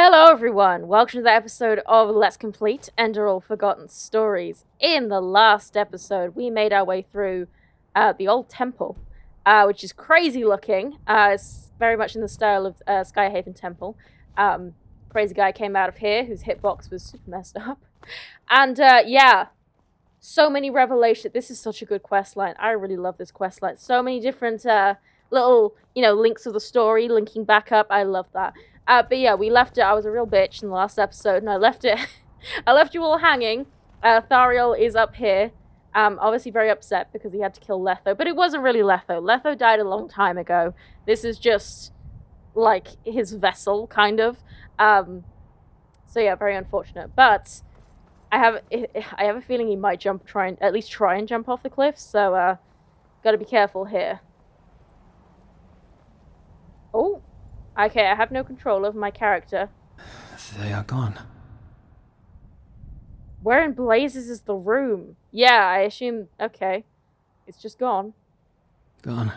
Hello everyone, welcome to the episode of Let's Complete Enderal Forgotten Stories. In the last episode, we made our way through the old temple, which is crazy looking. It's very much in the style of Skyhaven Temple. Crazy guy came out of here whose hitbox was super messed up. And yeah, so many revelations. This is such a good quest line. I really love this quest line. So many different little, links of the story linking back up. I love that. But yeah, we left it. I was a real bitch in the last episode, and I left it. I left you all hanging. Thariel is up here. Obviously very upset because he had to kill Letho, but it wasn't really Letho. Letho died a long time ago. This is just like his vessel, kind of. So yeah, very unfortunate. But I have a feeling he might try and jump off the cliff. So gotta be careful here. Oh. Okay, I have no control over my character. They are gone. Where in blazes is the room? Yeah, I assume... Okay. It's just gone. Gone.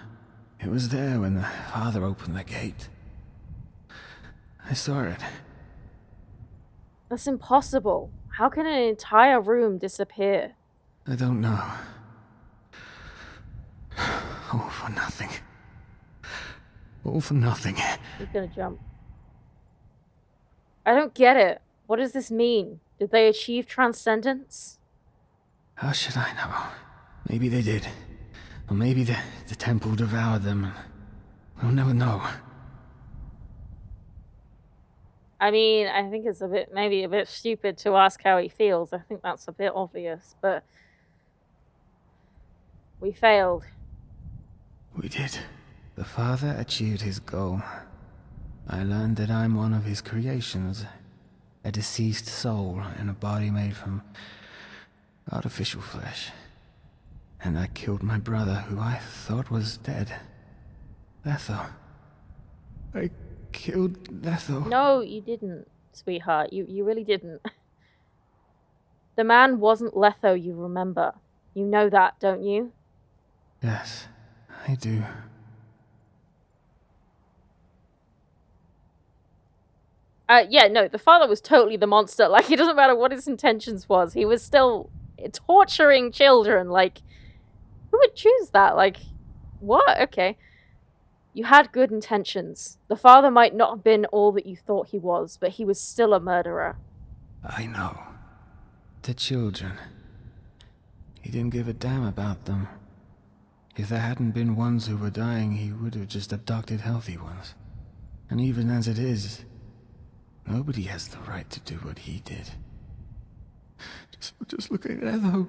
It was there when the father opened the gate. I saw it. That's impossible. How can an entire room disappear? I don't know. All for nothing. All for nothing. He's gonna jump. I don't get it. What does this mean? Did they achieve transcendence? How should I know? Maybe they did. Or maybe the temple devoured them. We'll never know. I mean, I think it's maybe a bit stupid to ask how he feels. I think that's a bit obvious, but... We failed. We did. The father achieved his goal. I learned that I'm one of his creations. A deceased soul in a body made from artificial flesh. And I killed my brother, who I thought was dead. Letho. I killed Letho. No, you didn't, sweetheart. You really didn't. The man wasn't Letho, you remember. You know that, don't you? Yes, I do. Yeah, no, the father was totally the monster. Like, it doesn't matter what his intentions was. He was still torturing children. Like, who would choose that? Like, what? Okay. You had good intentions. The father might not have been all that you thought he was, but he was still a murderer. I know. The children. He didn't give a damn about them. If there hadn't been ones who were dying, he would have just abducted healthy ones. And even as it is, nobody has the right to do what he did. Just look at Letho.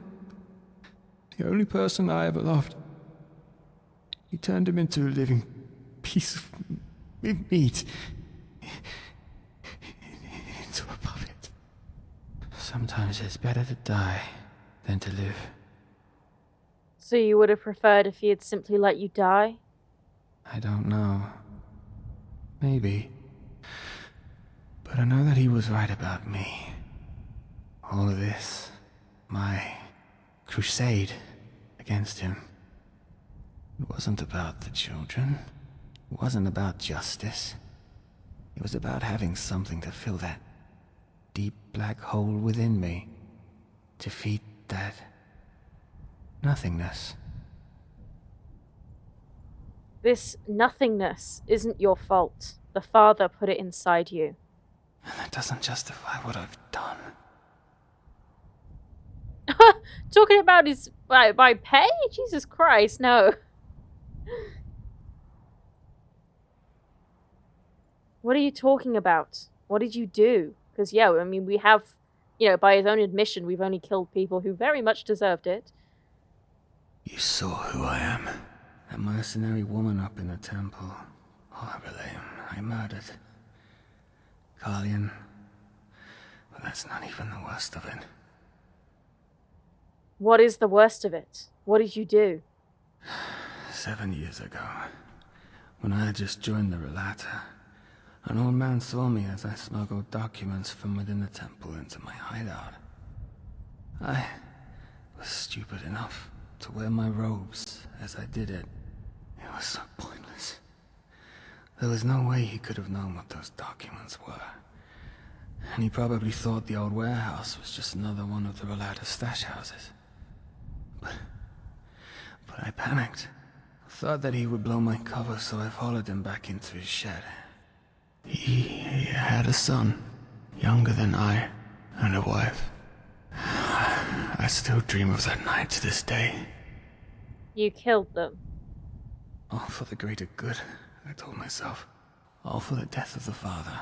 The only person I ever loved. He turned him into a living piece of meat. Into a puppet. Sometimes it's better to die than to live. So you would have preferred if he had simply let you die? I don't know. Maybe. But I know that he was right about me. All of this, my crusade against him, it wasn't about the children. It wasn't about justice. It was about having something to fill that deep black hole within me. To feed that nothingness. This nothingness isn't your fault. The father put it inside you. And that doesn't justify what I've done. Talking about his by pay? Jesus Christ, no. What are you talking about? What did you do? Because, yeah, I mean, we have, by his own admission, we've only killed people who very much deserved it. You saw who I am. That mercenary woman up in the temple. Horribly, I murdered. Carlian. But that's not even the worst of it. What is the worst of it? What did you do? 7 years ago, when I had just joined the Relata, an old man saw me as I smuggled documents from within the temple into my hideout. I was stupid enough to wear my robes as I did it. It was so pointless. There was no way he could have known what those documents were. And he probably thought the old warehouse was just another one of the Rolata stash houses. But I panicked. Thought that he would blow my cover, so I followed him back into his shed. He had a son, younger than I, and a wife. I still dream of that night to this day. You killed them. All for the greater good, I told myself. All for the death of the father.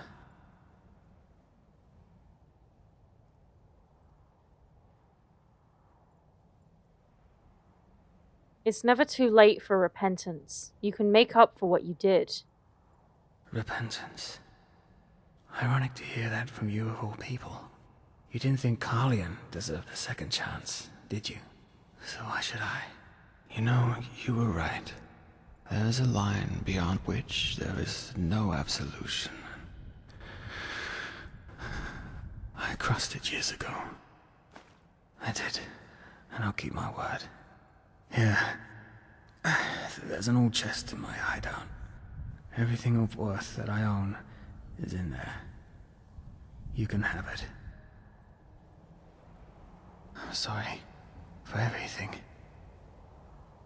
It's never too late for repentance. You can make up for what you did. Repentance. Ironic to hear that from you of all people. You didn't think Carlian deserved a second chance, did you? So why should I? You know, you were right. There is a line beyond which there is no absolution. I crossed it years ago. I did, and I'll keep my word. Here. There's an old chest in my hideout. Everything of worth that I own is in there. You can have it. I'm sorry for everything.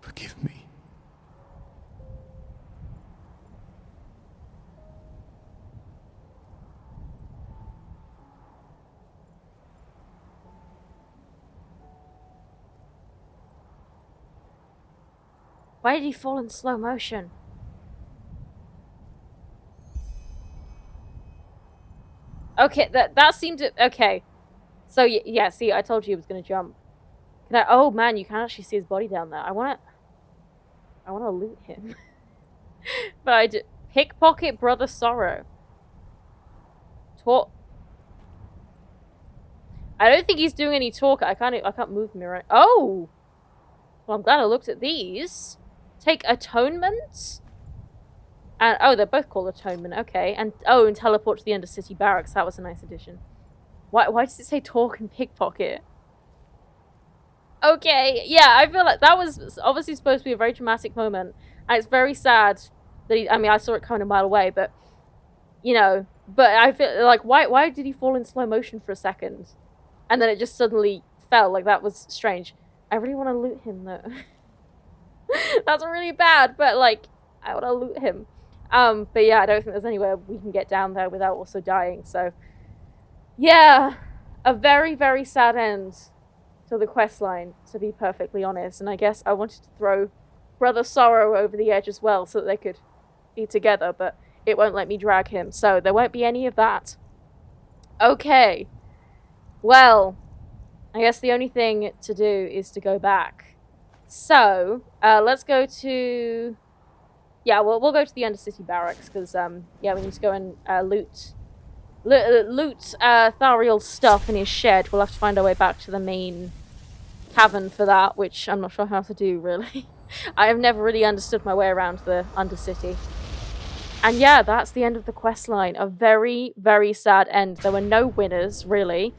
Forgive me. Why did he fall in slow motion? Okay, that seemed to... Okay. So, yeah, see, I told you he was going to jump. Can I... Oh, man, you can actually see his body down there. I want to loot him. But I did... Pickpocket Brother Sorrow. Talk... I don't think he's doing any talk. I can't move him around. Oh! Well, I'm glad I looked at these. Take Atonement. And, oh, they're both called Atonement. Okay. And, oh, and Teleport to the Undercity Barracks. That was a nice addition. Why does it say talk and pickpocket? Okay. Yeah, I feel like that was obviously supposed to be a very dramatic moment. And it's very sad that he... I mean, I saw it coming a mile away, but... You know... But I feel like, why did he fall in slow motion for a second? And then it just suddenly fell. Like, that was strange. I really want to loot him, though. That's really bad, but, like, I want to loot him. But yeah, I don't think there's anywhere we can get down there without also dying, so... Yeah, a very, very sad end to the quest line, to be perfectly honest. And I guess I wanted to throw Brother Sorrow over the edge as well so that they could be together, but it won't let me drag him, so there won't be any of that. Okay. Well, I guess the only thing to do is to go back. So, let's go to... Yeah, we'll go to the Undercity Barracks, because, yeah, we need to go and loot Thariel's stuff in his shed. We'll have to find our way back to the main cavern for that, which I'm not sure how to do, really. I have never really understood my way around the Undercity. And yeah, that's the end of the quest line. A very, very sad end. There were no winners, really.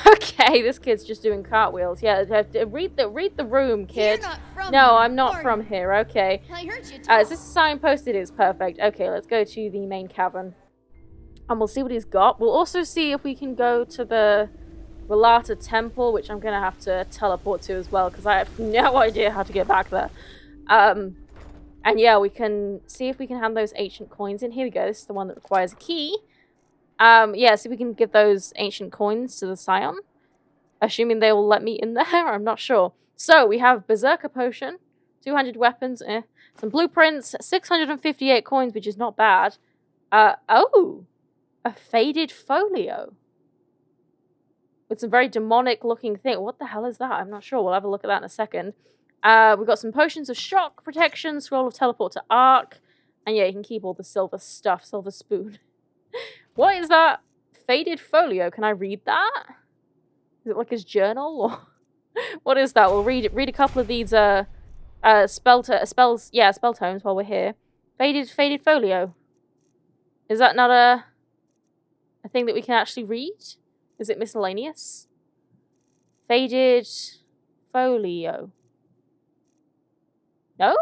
Okay, this kid's just doing cartwheels. Yeah, read the room, kid. You're not from No, here, I'm not are from you? here. Okay. I heard you Is talk. this a signpost? It is. Perfect. Okay, let's go to the main cavern. And we'll see what he's got. We'll also see if we can go to the Rolata Temple, which I'm going to have to teleport to as well, because I have no idea how to get back there. And yeah, we can see if we can hand those ancient coins in. Here we go. This is the one that requires a key. Yeah, so we can give those ancient coins to the Scion. Assuming they will let me in there. I'm not sure. So, we have Berserker Potion. 200 weapons. Some blueprints. 658 coins, which is not bad. Oh! A faded folio. With some very demonic looking thing. What the hell is that? I'm not sure. We'll have a look at that in a second. We've got some potions of shock protection, scroll of teleport to arc. And yeah, you can keep all the silver stuff, silver spoon. What is that? Faded folio. Can I read that? Is it like his journal? Or what is that? We'll read a couple of these spell tomes while we're here. Faded folio. Is that not a thing that we can actually read? Is it miscellaneous? Faded folio. No?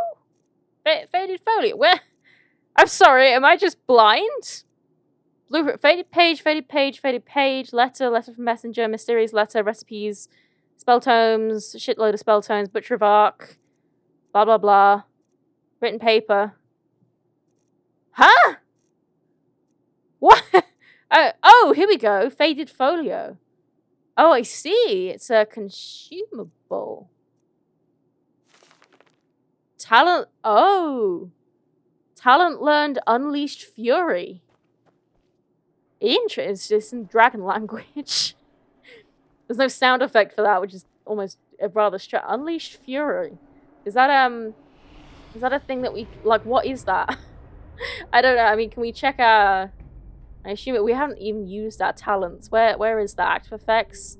Faded folio. Where? I'm sorry, am I just blind? Blueprint, faded page, faded page, faded page, letter, letter from messenger, mysterious letter, recipes, spell tomes, shitload of spell tomes, butcher of arc, blah blah blah, written paper. Huh? What? Oh, here we go. Faded folio. Oh, I see. It's a consumable. Talent. Oh. Talent learned Unleashed Fury. Interesting. It's in dragon language. There's no sound effect for that, which is almost rather strange. Unleashed Fury. Is that a thing that we like? What is that? I don't know. I mean, can we check our? I assume we haven't even used our talents. Where is that? Active effects,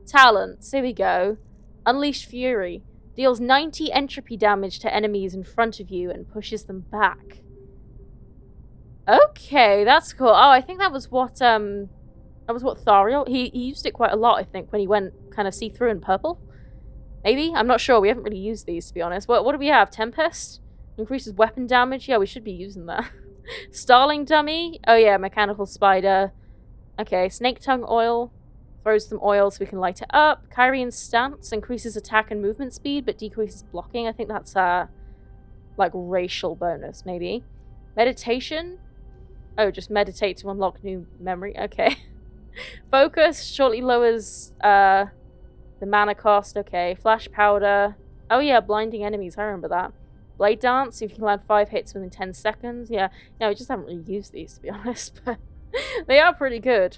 talents. Here we go. Unleashed Fury deals 90 entropy damage to enemies in front of you and pushes them back. Okay, that's cool. Oh, I think that was what Thariel, he used it quite a lot, I think, when he went kind of see-through and purple. Maybe? I'm not sure. We haven't really used these, to be honest. What do we have? Tempest? Increases weapon damage? Yeah, we should be using that. Starling dummy? Oh yeah, mechanical spider. Okay, snake tongue oil. Throws some oil so we can light it up. Kyrian stance increases attack and movement speed, but decreases blocking. I think that's like racial bonus, maybe. Meditation? Oh, just meditate to unlock new memory. Okay. Focus shortly lowers the mana cost. Okay. Flash powder. Oh yeah, blinding enemies. I remember that. Blade dance. If you can land 5 hits within 10 seconds. Yeah. No, we just haven't really used these, to be honest. But they are pretty good.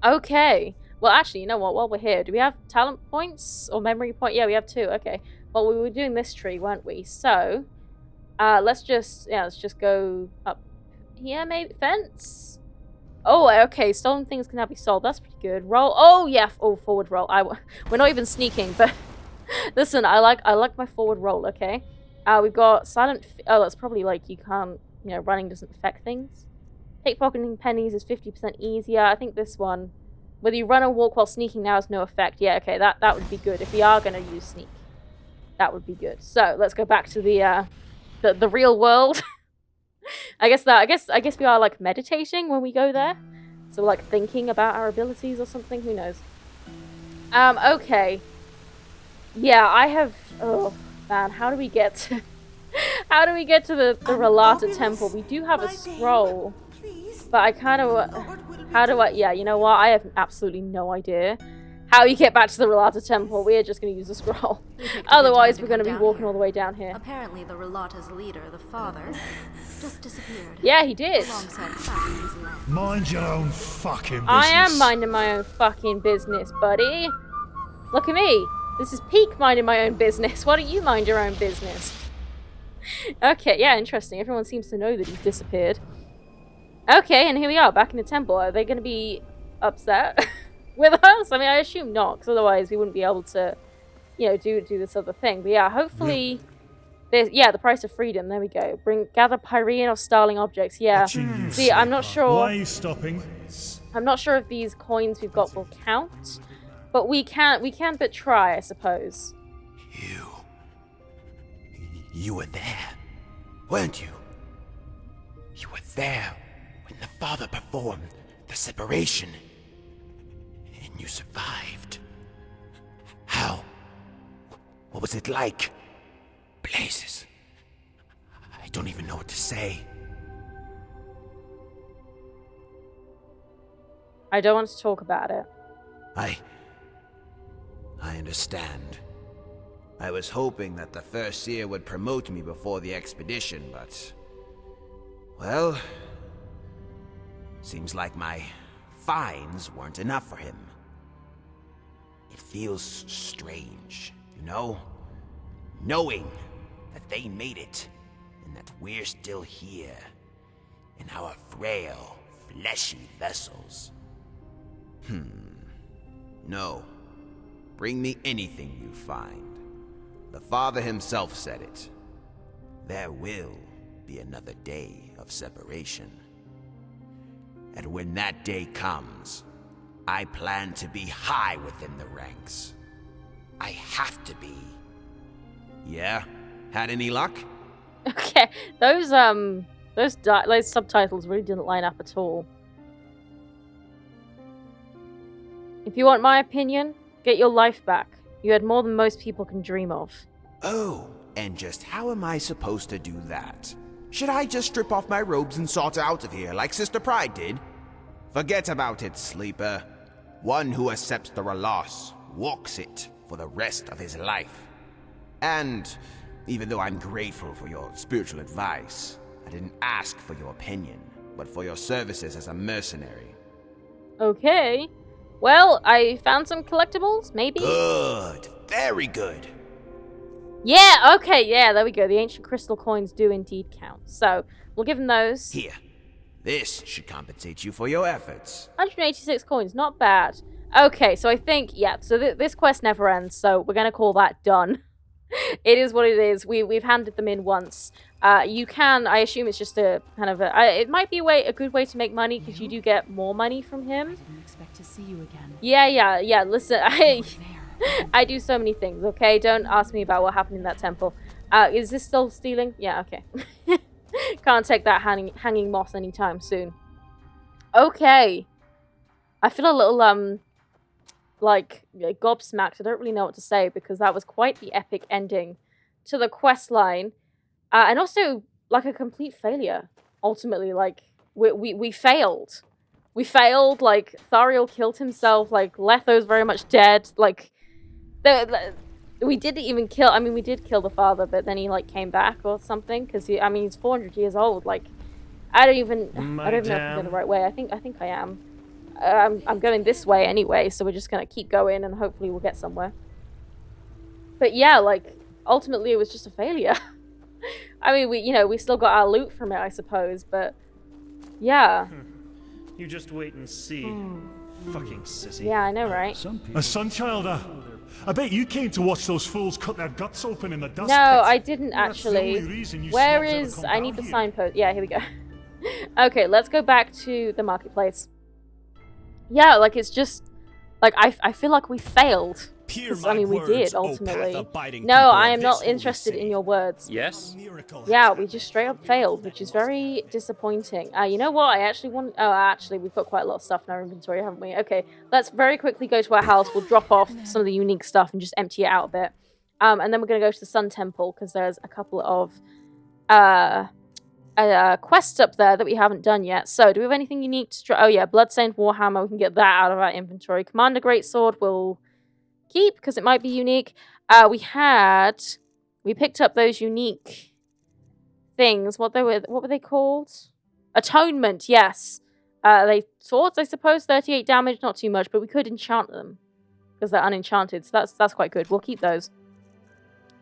Okay. Well, actually, you know what? While we're here, do we have talent points or memory point? Yeah, we have 2. Okay. Well, we were doing this tree, weren't we? So, let's just go up here, maybe. Fence. Oh, okay. Stolen things can now be sold. That's pretty good. Roll. Oh, yeah. Oh, forward roll. We're not even sneaking, but listen, I like my forward roll. Okay. We've got silent. Oh, that's probably like you can't. Running doesn't affect things. Pickpocketing pennies is 50% easier. I think this one, whether you run or walk while sneaking now has no effect. Yeah, okay, that would be good. If we are going to use sneak, that would be good. So let's go back to the real world. I guess we are like meditating when we go there. So like thinking about our abilities or something. Who knows? Okay. Yeah, I have. Oh man, how do we get to? How do we get to the Relata Temple? We do have a scroll. But I kind of... How do I... Yeah, you know what? I have absolutely no idea how you get back to the Relata Temple. We are just going to use a scroll. Otherwise, we're going to be walking all the way down here. Apparently, the Relata's leader, the father, just disappeared. Yeah, he did. Mind your own fucking business. I am minding my own fucking business, buddy. Look at me. This is peak minding my own business. Why don't you mind your own business? Okay, yeah, interesting. Everyone seems to know that he's disappeared. Okay, and here we are, back in the temple. Are they going to be upset with us? I mean, I assume not, because otherwise we wouldn't be able to, do this other thing. But yeah, hopefully... the price of freedom. There we go. Gather Pyrean or Starling objects. Yeah. See, I'm not sure... Why are you stopping? I'm not sure if these coins we've got will count. But we can but try, I suppose. You were there, weren't you? You were there when the father performed the separation. And you survived. How? What was it like? Blazes. I don't even know what to say. I don't want to talk about it. I understand. I was hoping that the First Seer would promote me before the expedition, but... Well... Seems like my fines weren't enough for him. It feels strange, knowing that they made it, and that we're still here, in our frail, fleshy vessels. No. Bring me anything you find. The Father himself said it. There will be another day of separation. And when that day comes, I plan to be high within the ranks. I have to be. Yeah? Had any luck? Okay, those subtitles really didn't line up at all. If you want my opinion, get your life back. You had more than most people can dream of. Oh, and just how am I supposed to do that? Should I just strip off my robes and saunter out of here like Sister Pride did? Forget about it, sleeper. One who accepts their loss walks it for the rest of his life. And even though I'm grateful for your spiritual advice, I didn't ask for your opinion, but for your services as a mercenary. Okay. Well, I found some collectibles, maybe? Good. Very good. Yeah, okay, yeah, there we go. The ancient crystal coins do indeed count. So, we'll give them those. Here. This should compensate you for your efforts. 186 coins, not bad. Okay, so I think, yeah, so this quest never ends, so we're going to call that done. It is what it is. We've handed them in once. You can, I assume it's just a kind of it might be a good way to make money, because you do get more money from him. I didn't expect to see you again. Yeah, listen, I do so many things, okay? Don't ask me about what happened in that temple. Is this still stealing? Yeah, okay. Can't take that hanging moss anytime soon. Okay. I feel a little, like, gobsmacked. I don't really know what to say, because that was quite the epic ending to the quest line. And also, like, a complete failure, ultimately. Like, we failed. We failed, like, Thariel killed himself, like, Letho's very much dead, like... We didn't even kill... I mean, we did kill the father, but then he, like, came back or something. Because, I mean, he's 400 years old. Like, I don't know if I'm going the right way. I think I am. I'm going this way anyway, so we're just going to keep going and hopefully we'll get somewhere. But yeah, like, ultimately it was just a failure. I mean, we still got our loot from it, I suppose, but... Yeah. You just wait and see. Fucking sissy. Yeah, I know, right? A Sunchilder. I bet you came to watch those fools cut their guts open in the dust No, pit. I didn't That's the only actually. reason you Where slobs ever is... come I need down the here. signpost. Yeah, here we go. Okay, let's go back to the marketplace. Yeah, like, it's just... Like, I feel like we failed. I mean, we did, ultimately. No, I am not interested in your words. Yes? Yeah, we just straight up failed, which is very disappointing. You know what? I actually want... Oh, actually, we've got quite a lot of stuff in our inventory, haven't we? Okay, let's very quickly go to our house. We'll drop off some of the unique stuff and just empty it out a bit. And then we're going to go to the Sun Temple, because there's a couple of quests up there that we haven't done yet. So, do we have anything unique to... Oh, yeah, Bloodstained Warhammer. We can get that out of our inventory. Commander Greatsword will... keep, because it might be unique. We picked up those unique things. What were they called? Atonement, yes. They swords, I suppose, 38 damage, not too much, but we could enchant them because they're unenchanted, so that's quite good. We'll keep those.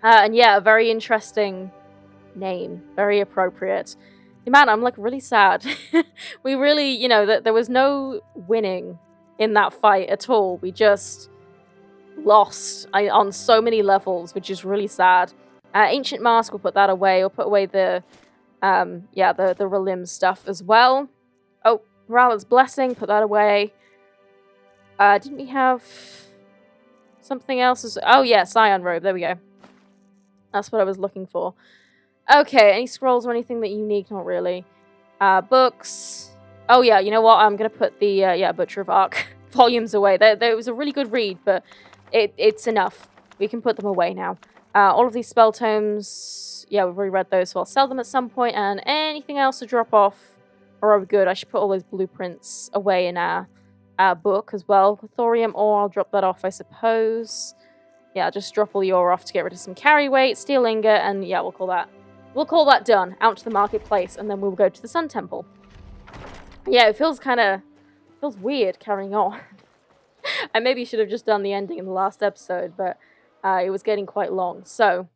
And yeah, a very interesting name, very appropriate. Man, I'm like really sad. We really, there was no winning in that fight at all. We just lost on so many levels, which is really sad. Ancient Mask, we'll put that away. We'll put away the Relim stuff as well. Oh, Rala's Blessing, put that away. Didn't we have something else? Oh yeah, Scion Robe, there we go. That's what I was looking for. Okay, any scrolls or anything that unique? Not really. Books. Oh yeah, you know what? I'm gonna put the Butcher of Arc volumes away. There was a really good read, but it's enough. We can put them away now. All of these spell tomes, yeah, we've already read those, so I'll sell them at some point. And anything else to drop off, or are we good? I should put all those blueprints away in our book as well. Thorium ore, I'll drop that off, I suppose. Yeah, I'll just drop all the ore off to get rid of some carry weight, steel ingot, and yeah, we'll call that done. Out to the marketplace, and then we'll go to the Sun Temple. Yeah, it feels weird carrying on. I maybe should have just done the ending in the last episode, but it was getting quite long. So,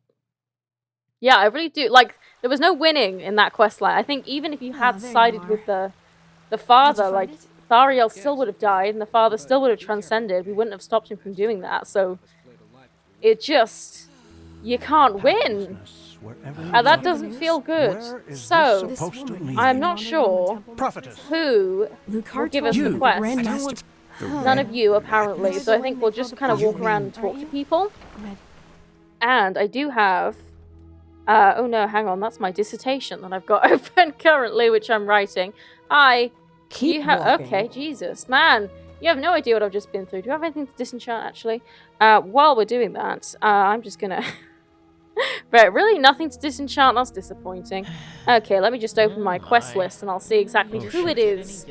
yeah, I really do... Like, there was no winning in that quest line. I think even if you had sided with the father, like, Thariel still would have died, and the father still would have transcended. We wouldn't have stopped him from doing that, so... It just... You can't win! And that doesn't feel good. So, I'm not sure who will give us the quest. None of you, apparently. So I think we'll just kind of walk around and talk to people. And I do have... oh no, hang on. That's my dissertation that I've got open currently, which I'm writing. Hi. Keep walking. Okay, Jesus, man. You have no idea what I've just been through. Do you have anything to disenchant, actually? While we're doing that, I'm just gonna... Right, really nothing to disenchant? That's disappointing. Okay, let me just open my quest list and I'll see exactly who it is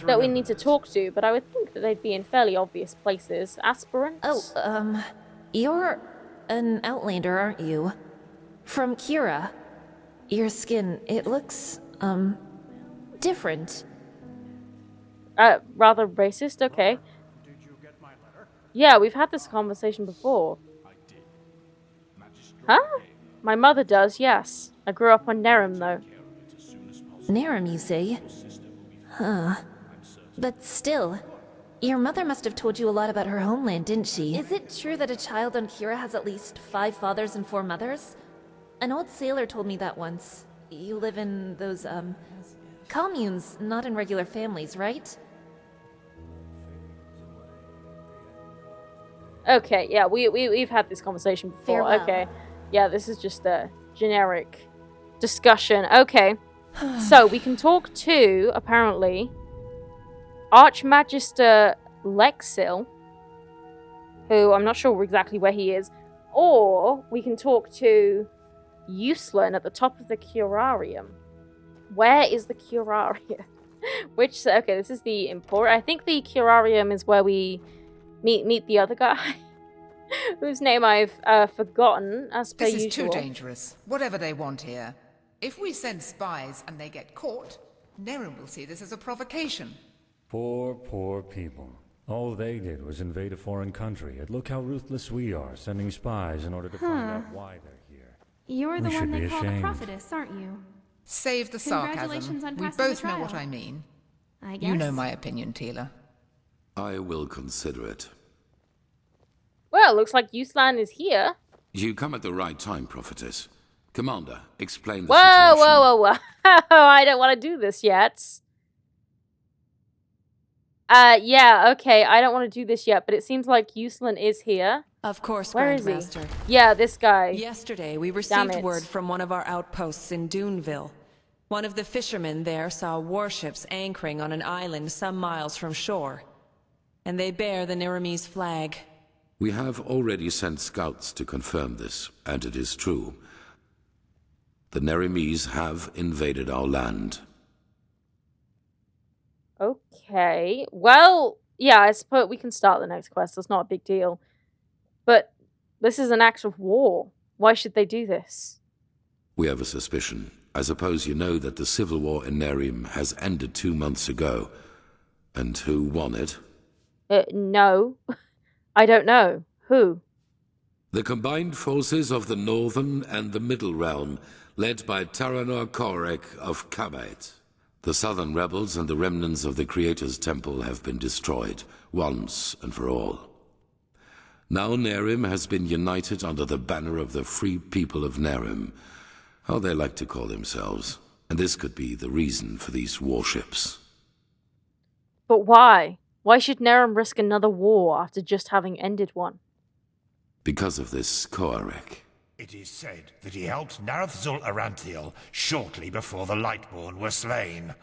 that we need to talk to, but I would think that they'd be in fairly obvious places. Aspirants? Oh, you're an Outlander, aren't you? From Kira. Your skin, it looks, different. Rather racist? Okay. Yeah, we've had this conversation before. Huh? My mother does, yes. I grew up on Nerim, though. Nerim, you say? Huh. But still, your mother must have told you a lot about her homeland, didn't she? Is it true that a child on Kira has at least 5 fathers and 4 mothers? An old sailor told me that once. You live in those, communes, not in regular families, right? Okay, yeah, we've had this conversation before. Farewell. Okay. Yeah, this is just a generic discussion. Okay. So, we can talk to, apparently, Archmagister Lexil, who I'm not sure exactly where he is, or we can talk to Uslan at the top of the curarium. Where is the curarium? Okay, this is the important. I think the curarium is where we meet the other guy, whose name I've forgotten, as per usual. This is too dangerous. Whatever they want here. If we send spies and they get caught, Nerim will see this as a provocation. Poor people. All they did was invade a foreign country, and look how ruthless we are, sending spies in order to find out why they're here. You're the We one should they be call the ashamed. prophetess, aren't you? Save the Congratulations sarcasm. on We passing the both know what trial. I mean. I guess. You know my opinion, Tila. I will consider it. Well, looks like Uslan is here. You come at the right time, prophetess. Commander, explain the Whoa, situation. whoa. I don't want to do this yet. Yeah, okay, I don't want to do this yet, but it seems like Uslan is here. Of course, Where is he? Grandmaster. Yeah, this guy. Yesterday, we Damn received it. word from one of our outposts in Duneville. One of the fishermen there saw warships anchoring on an island some miles from shore. And they bear the Nerimese flag. We have already sent scouts to confirm this, and it is true. The Nerimese have invaded our land. Okay, well, yeah, I suppose we can start the next quest. That's not a big deal. But this is an act of war. Why should they do this? We have a suspicion. I suppose you know that the civil war in Nerim has ended 2 months ago. And who won it? No. I don't know. Who? The combined forces of the Northern and the Middle Realm, led by Taranor Korek of Kabait. The Southern rebels and the remnants of the Creator's Temple have been destroyed, once and for all. Now Nerim has been united under the banner of the Free People of Nerim, how they like to call themselves, and this could be the reason for these warships. But why? Why should Nerim risk another war after just having ended one? Because of this Koarek. It is said that he helped Narathzul Aranthiel shortly before the Lightborn were slain.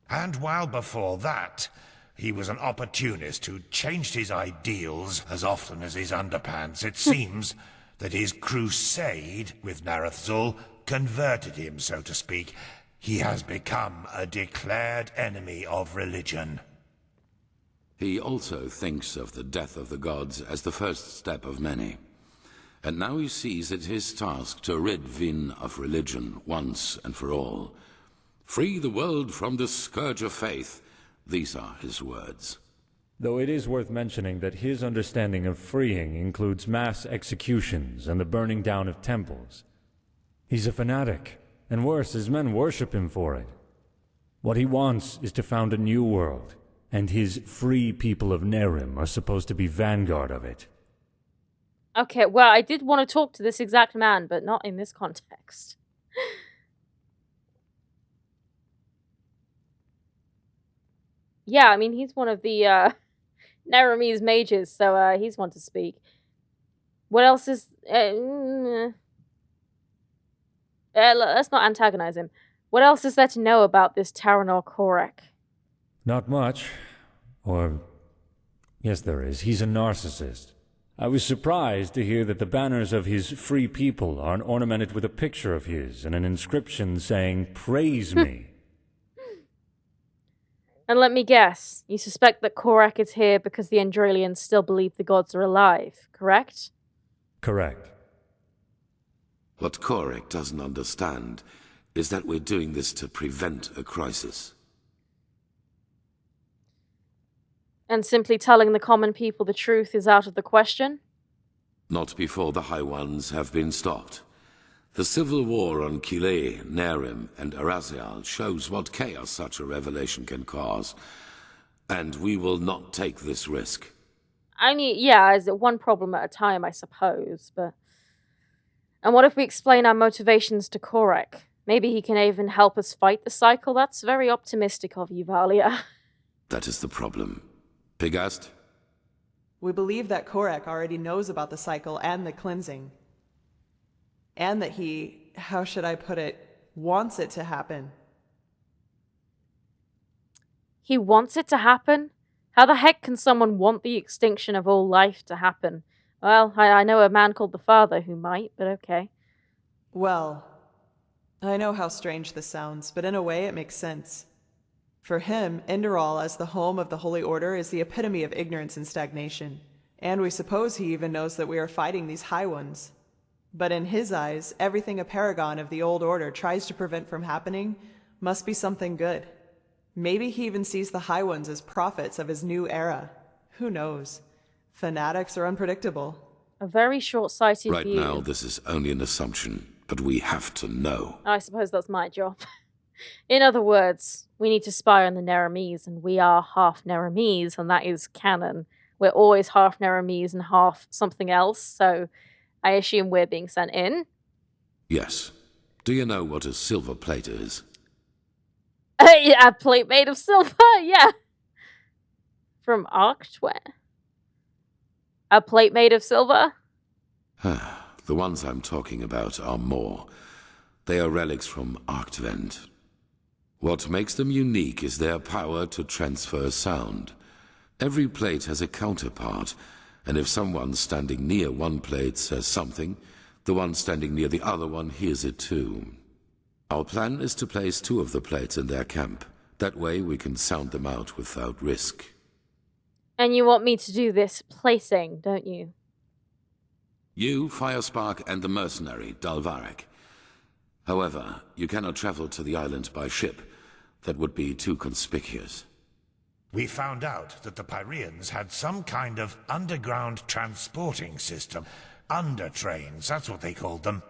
And while before that, he was an opportunist who changed his ideals as often as his underpants. It seems that his crusade with Narathzul converted him, so to speak. He has become a declared enemy of religion. He also thinks of the death of the gods as the first step of many. And now he sees it his task to rid Vin of religion once and for all. Free the world from the scourge of faith. These are his words. Though it is worth mentioning that his understanding of freeing includes mass executions and the burning down of temples. He's a fanatic, and worse, his men worship him for it. What he wants is to found a new world, and his free people of Nerim are supposed to be vanguard of it. Okay, well, I did want to talk to this exact man, but not in this context. Yeah, I mean, he's one of the Nerimese mages, so he's one to speak. What else is... let's not antagonize him. What else is there to know about this Taranor Korek? Not much. Or... yes, there is. He's a narcissist. I was surprised to hear that the banners of his free people aren't ornamented with a picture of his and an inscription saying, "Praise me." And let me guess, you suspect that Korek is here because the Enderalians still believe the gods are alive, correct? Correct. What Korek doesn't understand is that we're doing this to prevent a crisis. And simply telling the common people the truth is out of the question? Not before the High Ones have been stopped. The civil war on Kile, Nerim, and Arazial shows what chaos such a revelation can cause. And we will not take this risk. I mean, yeah, as one problem at a time, I suppose, but... And what if we explain our motivations to Korek? Maybe he can even help us fight the cycle? That's very optimistic of you, Valia. That is the problem. Pigast? We believe that Korek already knows about the cycle and the cleansing. And that he, how should I put it, wants it to happen. He wants it to happen? How the heck can someone want the extinction of all life to happen? Well, I know a man called the Father who might, but okay. Well, I know how strange this sounds, but in a way it makes sense. For him, Enderal as the home of the Holy Order is the epitome of ignorance and stagnation. And we suppose he even knows that we are fighting these High Ones. But in his eyes, everything a paragon of the old order tries to prevent from happening must be something good. Maybe he even sees the High Ones as prophets of his new era. Who knows? Fanatics are unpredictable. A very short-sighted Right view. now, this is only an assumption, but we have to know. I suppose that's my job. In other words, we need to spy on the Neramese, and we are half Neramese, and that is canon. We're always half Neramese and half something else, so I assume we're being sent in. Yes. Do you know what a silver plate is? Yeah, a plate made of silver, yeah. From Arctware. A plate made of silver? The ones I'm talking about are more. They are relics from Arctvent. What makes them unique is their power to transfer sound. Every plate has a counterpart, and if someone standing near one plate says something, the one standing near the other one hears it too. Our plan is to place 2 of the plates in their camp. That way we can sound them out without risk. And you want me to do this placing, don't you? You, Firespark, and the mercenary, Dalvarek. However, you cannot travel to the island by ship. That would be too conspicuous. We found out that the Pyreans had some kind of underground transporting system. Undertrains, that's what they called them.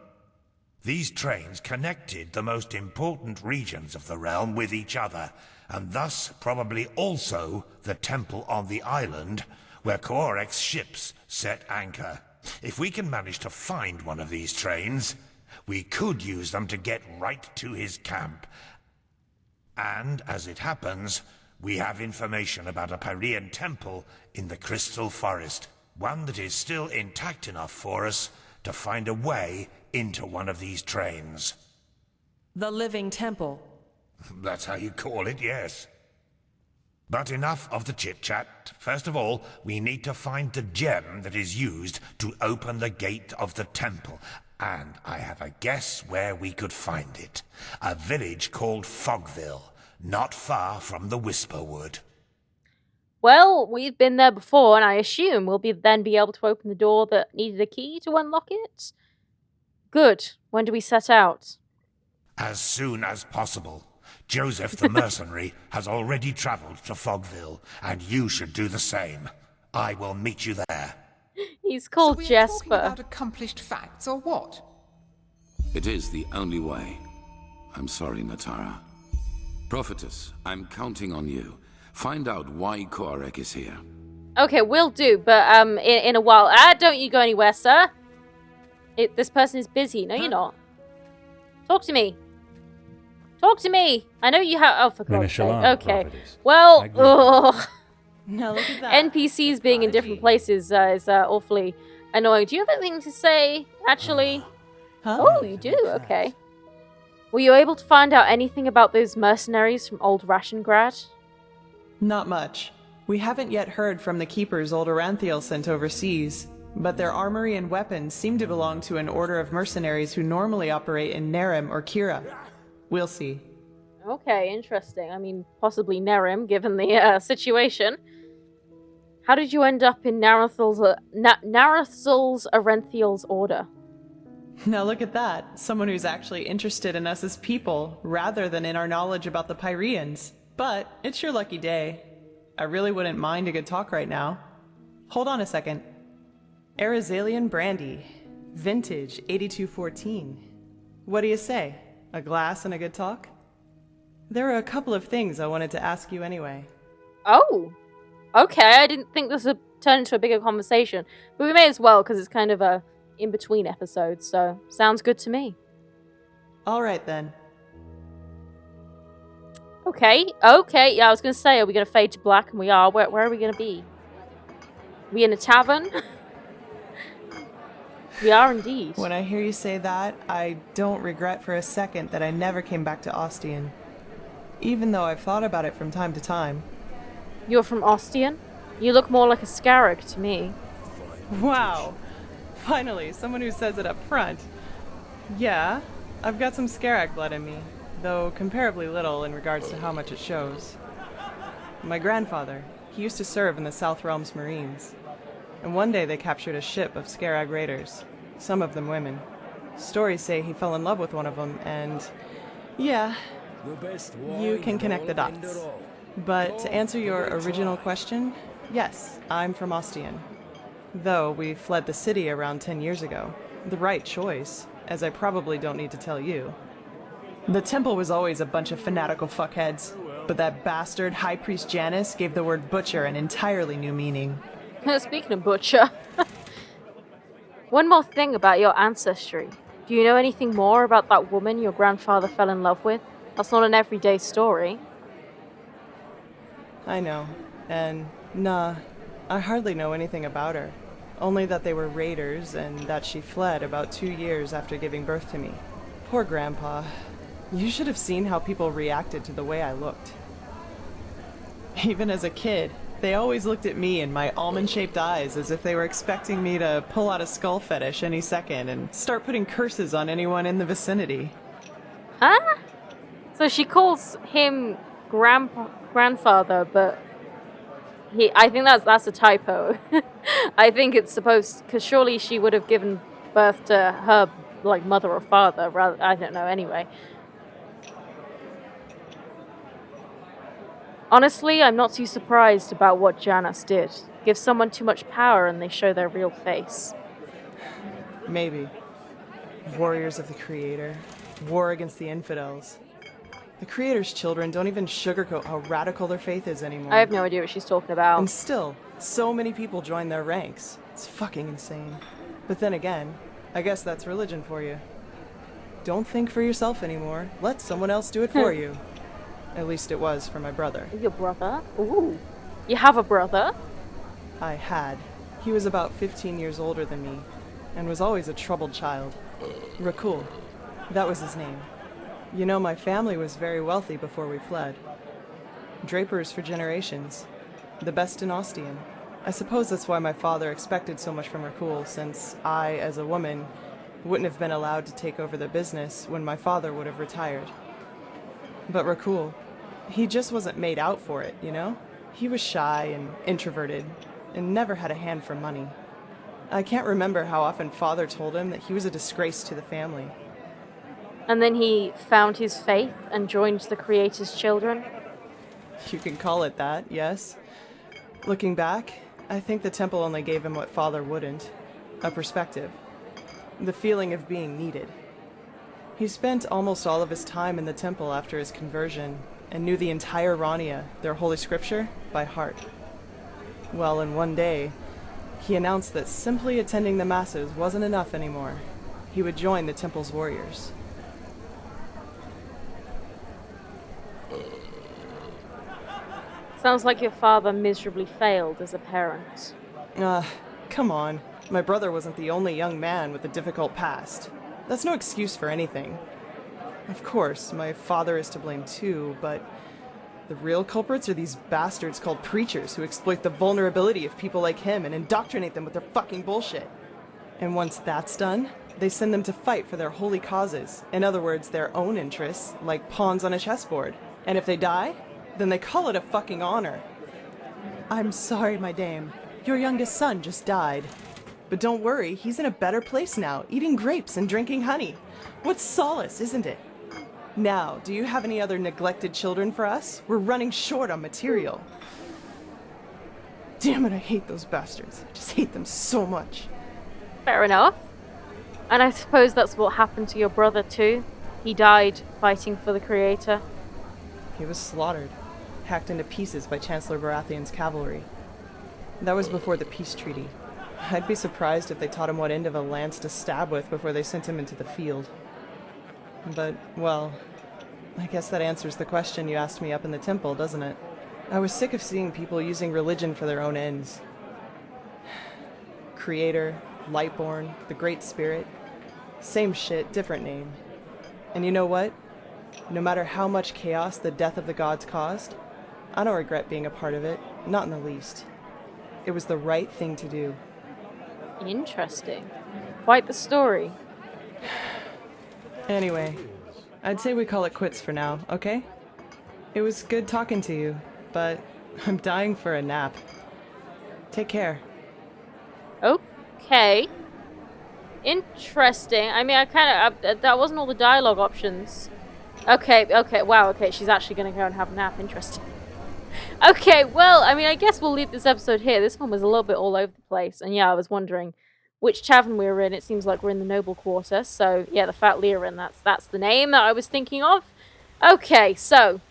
These trains connected the most important regions of the realm with each other, and thus probably also the temple on the island where Korek's ships set anchor. If we can manage to find one of these trains, we could use them to get right to his camp. And, as it happens, we have information about a Pyrean temple in the Crystal Forest. One that is still intact enough for us to find a way into one of these trains. The Living Temple. That's how you call it, yes. But enough of the chit-chat. First of all, we need to find the gem that is used to open the gate of the temple. And I have a guess where we could find it. A village called Fogville, not far from the Whisperwood. Well, we've been there before, and I assume we'll then be able to open the door that needed a key to unlock it? Good. When do we set out? As soon as possible. Joseph the mercenary has already traveled to Fogville, and you should do the same. I will meet you there. He's called so Jesper. Talking about accomplished facts, or what? It is the only way. I'm sorry, Natara. Prophetess, I'm counting on you. Find out why Korek is here. Okay, will do, but in a while. Don't you go anywhere, sir. This person is busy. No, you're not. Talk to me. Talk to me. I know you have. Oh, for God's sake. Okay. Well, now look at that. NPCs being in different places is awfully annoying. Do you have anything to say, actually? Huh? Oh, you do? Okay. Were you able to find out anything about those mercenaries from Old Rashengrad? Not much. We haven't yet heard from the keepers old Aranthiel sent overseas, but their armory and weapons seem to belong to an order of mercenaries who normally operate in Nerim or Kira. We'll see. Okay, interesting. I mean, possibly Nerim, given the situation. How did you end up in Narathal's Arenthiel's order? Now look at that. Someone who's actually interested in us as people, rather than in our knowledge about the Pyreans. But it's your lucky day. I really wouldn't mind a good talk right now. Hold on a second. Arizalian Brandy. Vintage 8214. What do you say? A glass and a good talk? There are a couple of things I wanted to ask you anyway. Oh! Okay, I didn't think this would turn into a bigger conversation. But we may as well, because it's kind of a in-between episode, so sounds good to me. Alright then. Okay, yeah, I was going to say, are we going to fade to black? And we are. Where are we going to be? We in a tavern? We are indeed. When I hear you say that, I don't regret for a second that I never came back to Ostian. Even though I've thought about it from time to time. You're from Ostian? You look more like a Scarab to me. Wow. Finally, someone who says it up front. Yeah, I've got some Scarab blood in me, though comparably little in regards to how much it shows. My grandfather, he used to serve in the South Realms Marines. And one day they captured a ship of Scarab raiders, some of them women. Stories say he fell in love with one of them, and yeah, you can connect the dots. But to answer your original question, yes, I'm from Ostian. Though we fled the city around 10 years ago. The right choice, as I probably don't need to tell you. The temple was always a bunch of fanatical fuckheads, but that bastard High Priest Janus gave the word butcher an entirely new meaning. Speaking of butcher, one more thing about your ancestry. Do you know anything more about that woman your grandfather fell in love with? That's not an everyday story. I know, and nah, I hardly know anything about her. Only that they were raiders and that she fled about 2 years after giving birth to me. Poor Grandpa. You should have seen how people reacted to the way I looked. Even as a kid, they always looked at me and my almond-shaped eyes as if they were expecting me to pull out a skull fetish any second and start putting curses on anyone in the vicinity. Huh? So she calls him grandfather, but I think that's a typo. I think it's supposed, because surely she would have given birth to her, like, mother or father, rather, I don't know, anyway. Honestly, I'm not too surprised about what Janus did. Give someone too much power and they show their real face. Maybe. Warriors of the Creator. War against the infidels. The Creator's children don't even sugarcoat how radical their faith is anymore. I have no idea what she's talking about. And still, so many people join their ranks. It's fucking insane. But then again, I guess that's religion for you. Don't think for yourself anymore. Let someone else do it for you. At least it was for my brother. Your brother? Ooh. You have a brother? I had. He was about 15 years older than me, and was always a troubled child. Rakul. That was his name. You know, my family was very wealthy before we fled. Drapers for generations. The best in Ostian. I suppose that's why my father expected so much from Rakul, since I, as a woman, wouldn't have been allowed to take over the business when my father would have retired. But Rakul, he just wasn't made out for it, you know? He was shy and introverted, and never had a hand for money. I can't remember how often Father told him that he was a disgrace to the family. And then he found his faith and joined the Creator's children? You can call it that, yes. Looking back, I think the temple only gave him what Father wouldn't. A perspective. The feeling of being needed. He spent almost all of his time in the temple after his conversion, and knew the entire Rania, their holy scripture, by heart. Well, in one day, he announced that simply attending the masses wasn't enough anymore. He would join the temple's warriors. Sounds like your father miserably failed as a parent. Come on. My brother wasn't the only young man with a difficult past. That's no excuse for anything. Of course, my father is to blame too, but the real culprits are these bastards called preachers who exploit the vulnerability of people like him and indoctrinate them with their fucking bullshit. And once that's done, they send them to fight for their holy causes. In other words, their own interests, like pawns on a chessboard. And if they die, then they call it a fucking honor. I'm sorry, my dame. Your youngest son just died. But don't worry, he's in a better place now, eating grapes and drinking honey. What solace, isn't it? Now, do you have any other neglected children for us? We're running short on material. Damn it, I hate those bastards. I just hate them so much. Fair enough. And I suppose that's what happened to your brother too. He died fighting for the Creator. He was slaughtered, hacked into pieces by Chancellor Baratheon's cavalry. That was before the peace treaty. I'd be surprised if they taught him what end of a lance to stab with before they sent him into the field. But, well, I guess that answers the question you asked me up in the temple, doesn't it? I was sick of seeing people using religion for their own ends. Creator, Lightborn, the Great Spirit. Same shit, different name. And you know what? No matter how much chaos the death of the gods caused, I don't regret being a part of it, not in the least. It was the right thing to do. Interesting. Quite the story. Anyway, I'd say we call it quits for now, okay? It was good talking to you, but I'm dying for a nap. Take care. Okay. Interesting. I mean, I kind of... that wasn't all the dialogue options. Okay, wow, okay, she's actually going to go and have a nap. Interesting. Okay, well, I mean, I guess we'll leave this episode here. This one was a little bit all over the place. And yeah, I was wondering which tavern we were in. It seems like we're in the Noble Quarter. So, yeah, the Fat Lyran, that's the name that I was thinking of. Okay, so...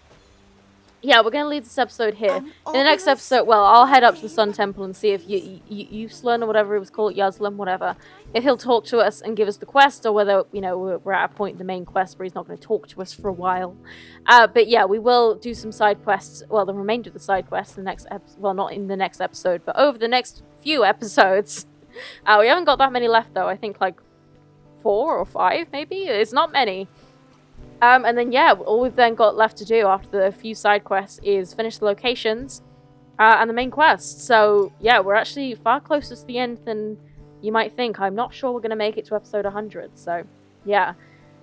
yeah, we're going to leave this episode here. In the next episode, well, I'll head up to the Sun Temple and see if Yuslan or whatever it was called, Yaslan, whatever, if he'll talk to us and give us the quest, or whether, you know, we're at a point in the main quest where he's not going to talk to us for a while. But yeah, we will do some side quests, well, the remainder of the side quests, well, not in the next episode, but over the next few episodes. We haven't got that many left, though. I think, like, 4 or 5, maybe? It's not many. And then, yeah, all we've then got left to do after the few side quests is finish the locations and the main quest. So, yeah, we're actually far closer to the end than you might think. I'm not sure we're going to make it to episode 100. So, yeah,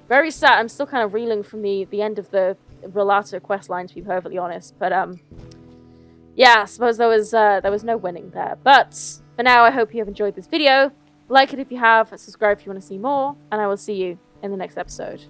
very sad. I'm still kind of reeling from the end of the Relato quest line, to be perfectly honest. But, yeah, I suppose there was no winning there. But for now, I hope you have enjoyed this video. Like it if you have, subscribe if you want to see more, and I will see you in the next episode.